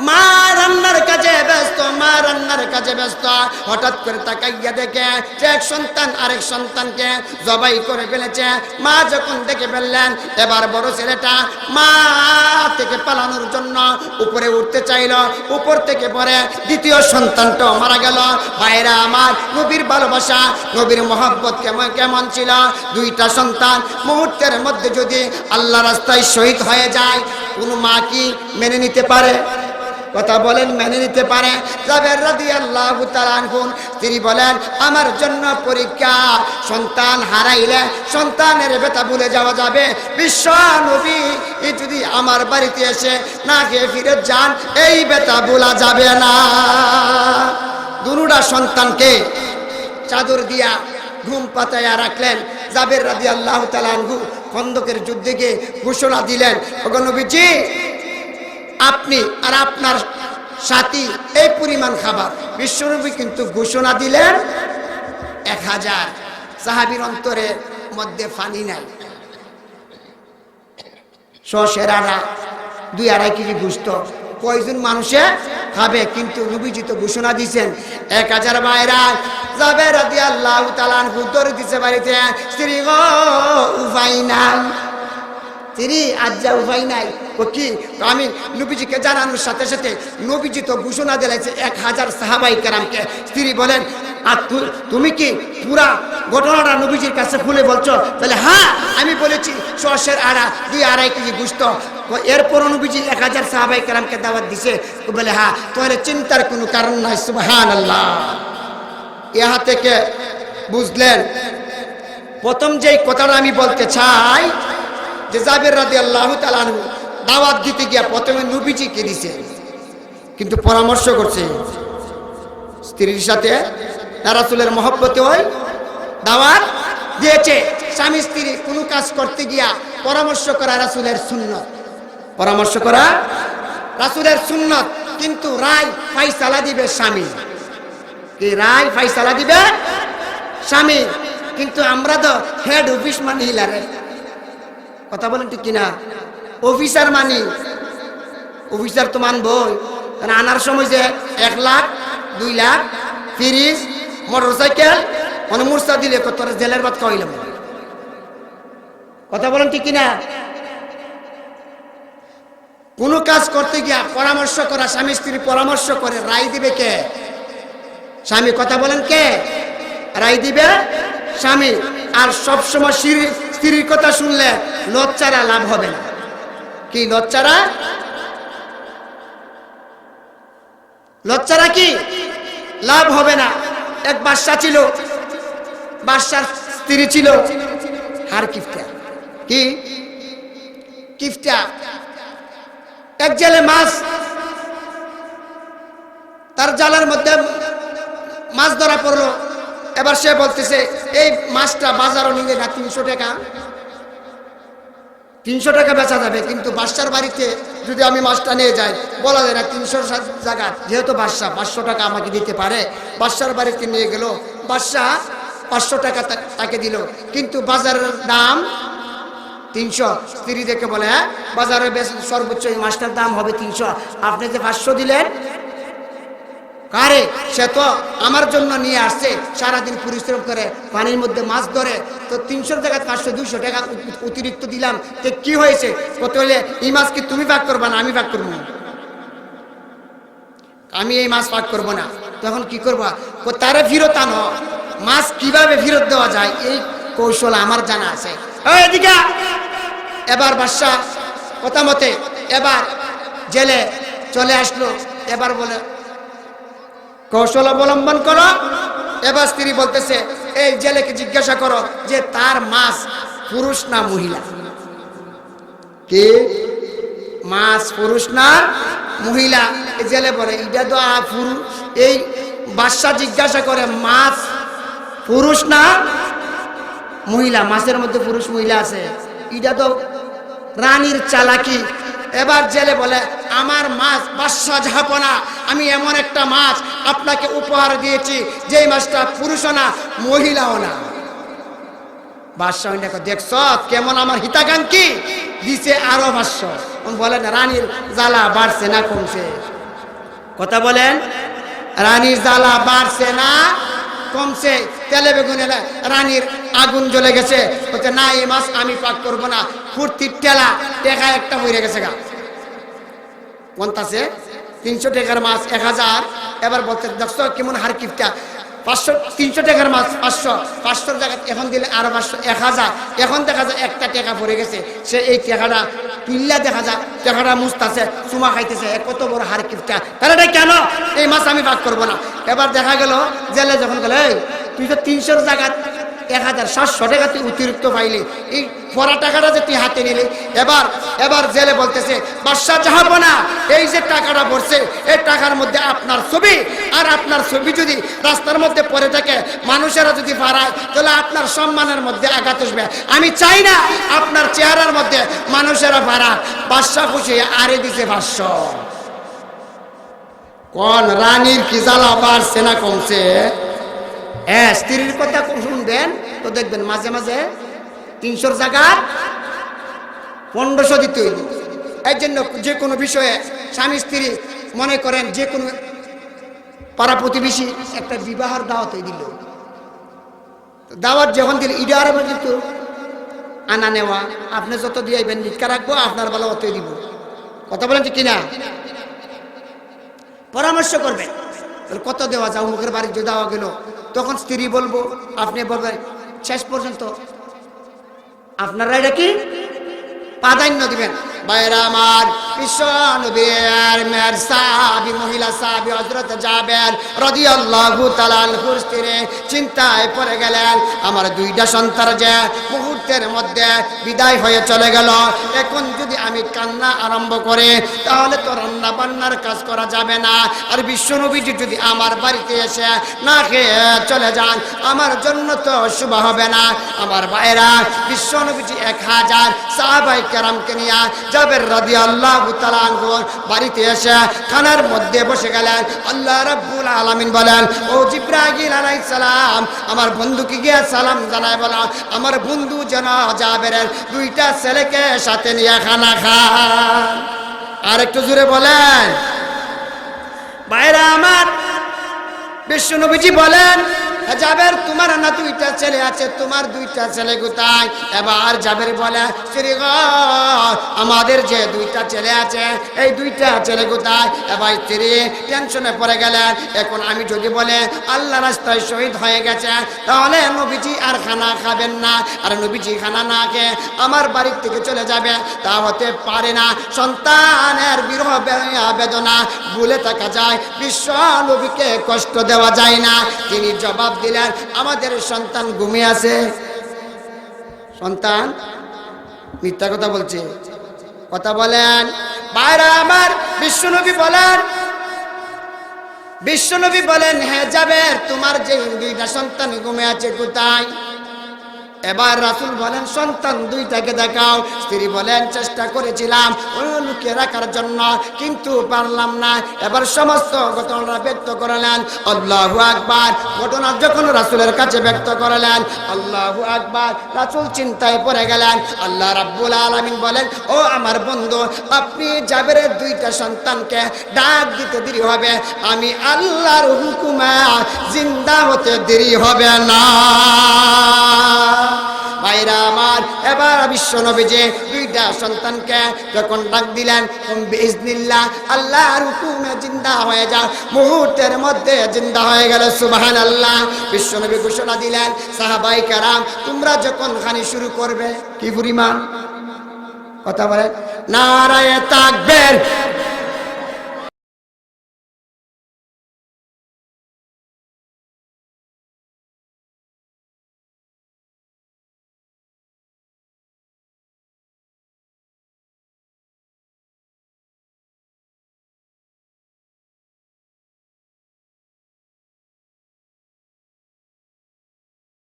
মা রান্নার কাজে ব্যস্ত, হঠাৎ করে তাকাইয়া দেখে যে এক সন্তান আরেক সন্তানকে জবাই করে ফেলেছে। মা যখন দেখে ফেললেন, এবার বড় ছেলেটা মা থেকে পালানোর জন্য উপরে উঠতে চাইল, উপর থেকে পরে দ্বিতীয় সন্তানটাও মারা গেল। ভাইরা আমার, নবীর ভালোবাসা, নবীর মহব্বত কেমন ছিল! 2টা সন্তান মুহূর্তের মধ্যে যদি আল্লাহ রাস্তায় শহীদ হয়ে যায়, কোন মা কি মেনে নিতে পারে? কথা বলেন, মেনে নিতে পারে? জাবের রাদিয়াল্লাহু তাআলা আনহু স্ত্রী বলেন, আমার জন্য পরীক্ষা, সন্তান হারাইলে সন্তানের ব্যথা ভুলে যাওয়া যাবে। বিশ্ব নবী যদি আমার বাড়িতে এসে না খেয়ে ফিরে যান, এই ব্যথা ভোলা যাবে না। 2টা সন্তানকে চাদর দিয়া ঘুম পাতায়া রাখলেন। জাবের রাদিয়াল্লাহু তাআলা আনহু খন্দকের যুদ্ধে গিয়ে ঘোষণা দিলেন, ওগো নবীজি, আপনি আর আপনার সাথী এই পরিমাণ খাবার। বিশ্বনবী কিন্তু ঘোষণা দিলেন 1000। সাহাবীর অন্তরের মধ্যে পানি নাই। সরষের আটা, 2-2.5 কেজি গোশত কয়জন মানুষে খাবে? কিন্তু নবীজি তো ঘোষণা দিয়েছেন 1000। ভাইরা, জাবের রাদিয়াল্লাহু তাআলা আনহু দৌড় দিছে বাড়িতে, স্ত্রী গো, উপায় নাই, স্ত্রী আজ্জা উপায় নাই। ও কি? আমি নবীজিকে জানানোর সাথে সাথে নবীজি তো ঘোষণা দিয়েছে 1000 সাহাবায়ে কেরামকে। স্ত্রী বলেন, আর তুমি কি পুরা ঘটনাটা নবীজির কাছে খুলে বলছো? বলে, হ্যাঁ, আমি বলেছি সরষের আটা, 2-2.5 কেজি গোশত। এরপর নবীজি 1000 সাহাবায়ে কেরামকে দাওয়াত দিছে। বলে, হ্যাঁ, তোমার চিন্তার কোনো কারণ নাই। সুবহানাল্লাহ। ইহা থেকে বুঝলেন, প্রথম যেই কথাটা আমি বলতে চাই, যে জাবের রাদিয়াল্লাহু তাআলা আনহু দাওয়াত দিতে গিয়া প্রথমে নবীজিকে দিছে। কিন্তু পরামর্শ করছে স্ত্রীর সাথে, রাসূলের মহব্বতে হয় দাওয়াত দিয়েছে। স্বামী স্ত্রী কোনো কাজ করতে গিয়া পরামর্শ করা রাসূলের সুন্নত, পরামর্শ করা রাসূলের সুন্নত। কিন্তু রায় ফাইসালা দিবে স্বামী, কি রায় ফাইসালা দিবে স্বামী। কিন্তু আমরা তো হেড অফিস মানি হিলারে, কথা বলেন ঠিক কিনা, অফিসার মানি, অফিসার তো মানবই। কারণ আনার সময় যে 1 লাখ 2 লাখ ফ্রিজ মোটরসাইকেল মানে মুরসা দিলে কত জেলের ভাত খাওয়াইলাম, কথা বলেন ঠিক কিনা। কোন কাজ করতে গিয়া পরামর্শ করা, স্বামী স্ত্রী পরামর্শ করে, রায় দিবে কে? স্বামী, কথা বলেন কে রায় দিবে? স্বামী। আর সবসময় স্ত্রীর কথা শুনলে লজ্জারা লাভ হবে না, কি লজ্জারা, লজ্জারা কি লাভ হবে না। এক বাদশা ছিল, বাদশার স্ত্রী ছিল হার কিফটা, কি কিফটা। এক জেলে মাছ, তার জালের মধ্যে মাছ ধরা পড়লো। এবার সে বলতেছে এই মাছটা বাজারও নিলে না 300 টাকা, 300 টাকা বেচা যাবে। কিন্তু বাদশার বাড়িতে যদি আমি মাছটা নিয়ে যাই বলা যায় না 300 জায়গা, যেহেতু বাদশা 500 টাকা আমাকে দিতে পারে। বাদশার বাড়িতে নিয়ে গেল, বাদশা 500 টাকা তাকে দিল, কিন্তু বাজারের দাম 300। স্ত্রী দেখে বলে হ্যাঁ বাজারে বেশ সর্বোচ্চ এই মাছটার দাম হবে 300, আপনি যে 500 দিলেন কারে? সে তো আমার জন্য নিয়ে আসছে, সারাদিন পরিশ্রম করে পানির মধ্যে মাছ ধরে, তো 300 জায়গায় 500 200 টাকা অতিরিক্ত দিলাম, তো কি হয়েছে? কত হলে এই মাছ কি তুমি ভাগ করবা না আমি ভাগ করবো না? আমি এই মাছ ভাগ করবো না। তখন কি করবা? তারে ফেরত আনো। মাছ কিভাবে ফেরত দেওয়া যায় এই কৌশল আমার জানা আছে। এদিকে এবার বাদশা কথা মতে এবার জেলে চলে আসলো। এবার বলে কৌশল অবলম্বন করো। এবার স্ত্রী বলতেছে এই জেলেকে জিজ্ঞাসা করো যে তার মাছ পুরুষ না মহিলা, কি মাছ পুরুষ না মহিলা? জেলে বলে এটা তো পুরুষ। এই বাদশা জিজ্ঞাসা করে মাছ পুরুষ না মহিলা, মাছের মধ্যে পুরুষ মহিলা আছে, এটা তো রানীর চালাকি। এবার জেলে বলে আমার মাছ বাদশা জাহাপনা, আমি এমন একটা মাছ আপনাকে উপহার দিয়েছি যেই মাছটা পুরুষও না মহিলাও না। বাদশা দেখছ কেমন আমার হিতাকাঙ্ক্ষী, দিছে আরো 500। বলেন রানীর জ্বালা বাড়ছে না কমছে? কথা বলেন, রানীর জ্বালা বাড়ছে না কমছে? তেলে বেগুনে রানীর আগুন জ্বলে গেছে, বলছে না এই মাছ আমি পাক করবো না। ফুর্তির টেলা টেকা একটা হয়ে গেছে গা, কোনটাছে 300 টাকার মাছ 1000। এবার বলতে দেখছো কেমন হার কিপটা, 500 300 টাকার মাছ 500, 500 টাকা এখন দিলে আরো 500 1000। এখন দেখা যায় একটা টাকা পড়ে গেছে, সে এই টাকাটা তুললা দেখা যায় টাকাটা মুছতাছে, চুমা খাইতেছে, কত বড় হার কিপটা। তাহলে এটা কেন এই মাছ আমি ভাগ করবো না? এবার দেখা গেল জেলে যখন গেল এই তুই তো 300 টাকা 1700 টাকা তুই অতিরিক্ত পাইলি, এই পড়া টাকাটা যে তুই হাতে নিলি। এবার জেলে বলতেছে বাদশা জাহাপনা এই যে টাকাটা পড়ছে এই টাকার মধ্যে আপনার ছবি, আর আপনার ছবি যদি রাস্তার মধ্যে পড়ে থাকে মানুষেরা যদি পারায় তাহলে আপনার সম্মানের মধ্যে আঘাত আসবে। আমি চাই না আপনার চেহারার মধ্যে মানুষেরা পারা। বাদশা খুশি আরে দিছে 500। কোন রানীর কি জ্বালা বাড়ছে না কমছে? হ্যাঁ, স্ত্রীর কথা শুনবেন তো দেখবেন মাঝে মাঝে 300 জায়গা 1500 দিতে হইল। এর জন্য যে কোনো বিষয়ে স্বামী স্ত্রী মনে করেন যে কোনো পাড়া প্রতিবেশী একটা বিবাহের দাওয়াত দিল, দাওয়াত যখন দিল ইডার কিন্তু আনা নেওয়া, আপনি যত দিয়েবেন ভিক্ষা রাখবো আপনার বেলা অতই দিব। কথা বলেন ঠিক কিনা? পরামর্শ করবেন কত দেওয়া যায়, মুখের বাড়ি যে দেওয়া গেল তখন স্ত্রী বলবো, আপনি বলবেন শেষ পর্যন্ত আপনারা এটা কি প্রাধান্য দিবেন। ভাইরা আমার, বিশ্ব নবীর মেয়ের সাহাবী মহিলা সাহাবী হযরত জাবের রাদিয়াল্লাহু তাআলা আনহুর স্ত্রী চিন্তায় পড়ে গেলেন, আমার দুইটা সন্তান যে মুহূর্তের মধ্যে বিদায় হয়ে চলে গেল, এখন যদি আমি কান্না আরম্ভ করে তাহলে তো রান্না বান্নার কাজ করা যাবে না, আর বিশ্বনবীজি যদি আমার বাড়িতে এসে না খেয়ে চলে যান আমার জন্য তো শুভ হবে না। আমার ভাইরা, বিশ্বনবীজি 1000 সাহাবায়ে কেরামকে নিয়ে জাবের রাদিয়াল্লাহু তাআলা আনহুর বাড়িতে এসে খানার মধ্যে বসে গেলেন। আল্লাহ রাব্বুল আলামিন বলেন, ও জিবরাইল আলাইহিস সালাম, আমার বন্ধুকে গিয়ে সালাম জানায় বলো আমার বন্ধু যেন জাবেরের দুইটা ছেলেকে সাথে নিয়ে খানা খান। আর একটু জোরে বলেন। ভাইরা আমার, বিশ্বনবীজি বলেন, জাবের তোমার না দুইটা ছেলে আছে, তোমার দুইটা ছেলে কোথায়? এবার জাবের বলে, শ্রী গো আমাদের যে দুইটা ছেলে আছে এই দুইটা ছেলে কোথায়? এবার স্ত্রী টেনশনে পড়ে গেলেন, এখন আমি যদি বলে আল্লাহ রাস্তায় শহীদ হয়ে গেছে তাহলে নবীজি আর খানা খাবেন না, আর নবীজি খানা না খেয়ে আমার বাড়ির থেকে চলে যাবে, তা হতে পারে না। সন্তানের বিরহ বেদনা ভুলে থাকা যায়, বিশ্ব নবীকে কষ্ট দেওয়া যায় না। তিনি জবাব দিলেন, আমাদের সন্তান ঘুমিয়ে আছে। সন্তান মিথ্যা কথা বলছে, কথা বলেন। বাইরে আমার বিশ্বনবী বলেন হ্যাঁ জাবের তোমার যে দুইটা সন্তান ঘুমিয়ে আছে কোথায়? এবার রাসূল বলেন, সন্তান দুইটাকে দেখাও। স্ত্রী বলেন, চেষ্টা করেছিলাম লুকিয়ে রাখার জন্য কিন্তু পারলাম না। এবার সমস্ত ঘটনা ব্যক্ত করলেন। আল্লাহু আকবার। ঘটনা যখন রাসূলের কাছে ব্যক্ত করলেন, আল্লাহু আকবার, রাসূল চিন্তায় পড়ে গেলেন। আল্লাহ রাব্বুল আলামিন বলেন, ও আমার বন্ধু, আপনি জাবেরের দুইটা সন্তানকে ডাক দিতে দেরি হবে, আমি আল্লাহর হুকুমে জিন্দা হতে দেরি হবে না। ভাইরা আমার, এবার বিশ্বনবীজি দুইটা সন্তানকে যখন ডাক দিলেন, বিইজনিল্লাহ আল্লাহর হুকুমে জিন্দা হয়ে যাও, মুহূর্তের মধ্যে জিন্দা হয়ে গেল। সুবহানাল্লাহ। বিশ্বনবী ঘোষণা দিলেন, সাহাবায়ে কেরাম তোমরা যখন খানি শুরু করবে, কি পরিমাণ কথা বলেন, নারায়ে তাকবীর,